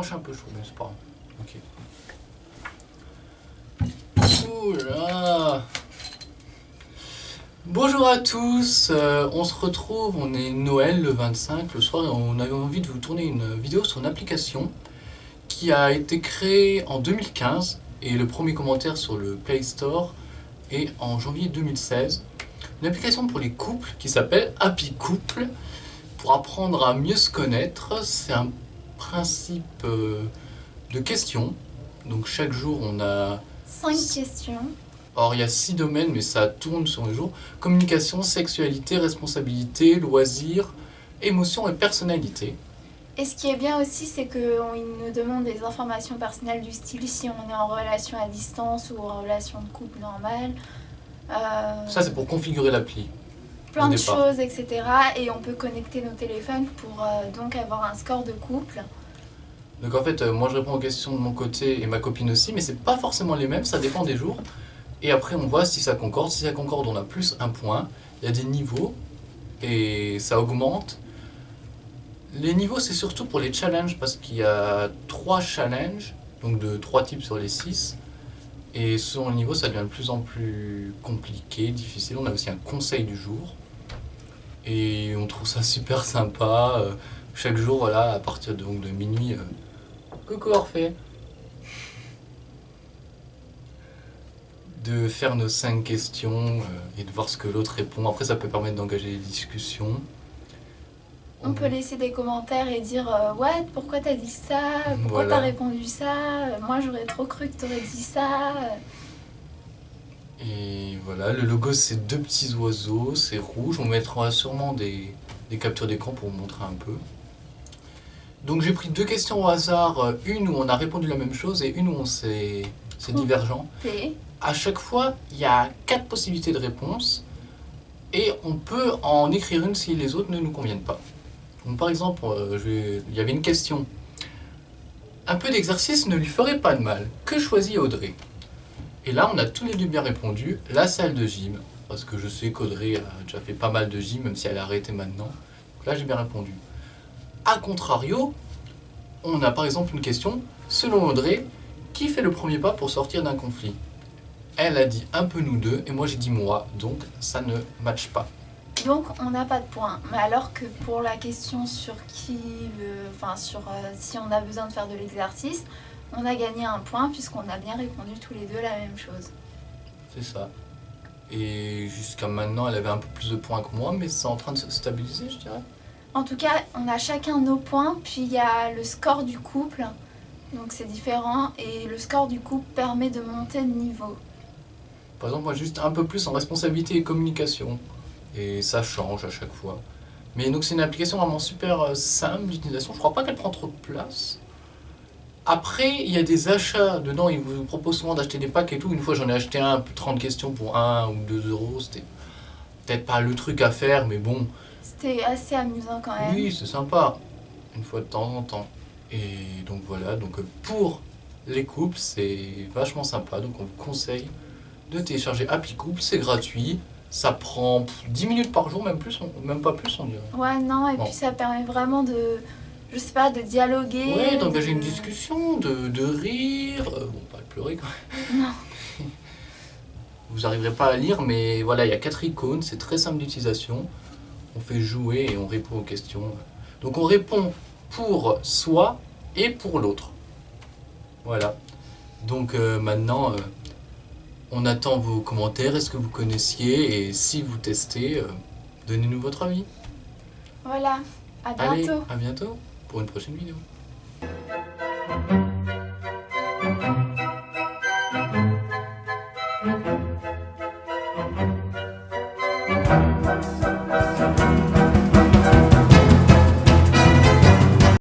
pencher un peu chaud, mais c'est pas grave. Ok. Ouh là. Bonjour à tous, on se retrouve, on est Noël le 25 le soir et on avait envie de vous tourner une vidéo sur une application qui a été créée en 2015 et le premier commentaire sur le Play Store est en janvier 2016. Une application pour les couples qui s'appelle Happy Couple pour apprendre à mieux se connaître. C'est un principe de questions, donc chaque jour on a 5 questions. Or, il y a 6 domaines, mais ça tourne sur les jours. Communication, sexualité, responsabilité, loisirs, émotion et personnalité. Et ce qui est bien aussi, c'est qu'il nous demande des informations personnelles du style si on est en relation à distance ou en relation de couple normale. Ça, c'est pour configurer l'appli. Plein de départ. choses, etc. Et on peut connecter nos téléphones pour donc avoir un score de couple. Donc en fait, moi je réponds aux questions de mon côté et ma copine aussi, mais c'est pas forcément les mêmes, ça dépend des jours. Et après, on voit si ça concorde. Si ça concorde, on a plus un point. Il y a des niveaux et ça augmente. Les niveaux, c'est surtout pour les challenges parce qu'il y a 3 challenges, donc de 3 types sur les 6. Et selon le niveau, ça devient de plus en plus compliqué, difficile. On a aussi un conseil du jour. Et on trouve ça super sympa. Chaque jour, voilà, à partir de minuit. Coucou Orphée. De faire nos 5 questions et de voir ce que l'autre répond. Après, ça peut permettre d'engager des discussions. On peut laisser des commentaires et dire ouais, pourquoi t'as dit ça? Pourquoi Voilà. t'as répondu ça? Moi, j'aurais trop cru que t'aurais dit ça. Et voilà, le logo, c'est 2 petits oiseaux, c'est rouge. On mettra sûrement des captures d'écran pour vous montrer un peu. Donc j'ai pris 2 questions au hasard, une où on a répondu la même chose et une où c'est divergent. Et À chaque fois, il y a 4 possibilités de réponse et on peut en écrire une si les autres ne nous conviennent pas. Donc par exemple, il y avait une question. Un peu d'exercice ne lui ferait pas de mal. Que choisit Audrey? Et là, on a tous les deux bien répondu, la salle de gym. Parce que je sais qu'Audrey a déjà fait pas mal de gym, même si elle a arrêté maintenant. Donc là, j'ai bien répondu. A contrario, on a par exemple une question. Selon Audrey, qui fait le premier pas pour sortir d'un conflit? Elle a dit un peu nous deux, et moi j'ai dit moi, donc ça ne matche pas. donc, on n'a pas de points. Mais alors que pour la question sur si on a besoin de faire de l'exercice, on a gagné un point puisqu'on a bien répondu tous les deux la même chose. C'est ça. Et jusqu'à maintenant, elle avait un peu plus de points que moi, mais c'est en train de se stabiliser, je dirais. En tout cas, on a chacun nos points, puis il y a le score du couple, donc c'est différent, et le score du couple permet de monter de niveau. Par exemple, moi, juste un peu plus en responsabilité et communication. Et ça change à chaque fois. Mais donc, c'est une application vraiment super simple d'utilisation. Je crois pas qu'elle prend trop de place. Après, il y a des achats dedans. Ils vous proposent souvent d'acheter des packs et tout. Une fois, j'en ai acheté un, 30 questions pour 1 ou 2 euros. C'était peut-être pas le truc à faire, mais bon. C'était assez amusant quand même. Oui, c'est sympa. Une fois de temps en temps. Et donc voilà. Donc pour les couples, c'est vachement sympa. Donc on vous conseille de télécharger Happy Couple. C'est gratuit. Ça prend 10 minutes par jour, même pas plus, on dirait. Ouais, non, et Bon. puis ça permet vraiment de, je sais pas, de dialoguer. Ouais, d'engager une discussion, de rire. Bon, pas de pleurer quand même. Non. Vous n'arriverez pas à lire, mais voilà, il y a 4 icônes. C'est très simple d'utilisation. On fait jouer et on répond aux questions. Donc on répond pour soi et pour l'autre. Voilà. Donc maintenant, on attend vos commentaires. Est-ce que vous connaissiez? Et si vous testez, donnez-nous votre avis. Voilà, à Allez, bientôt. à bientôt pour une prochaine vidéo.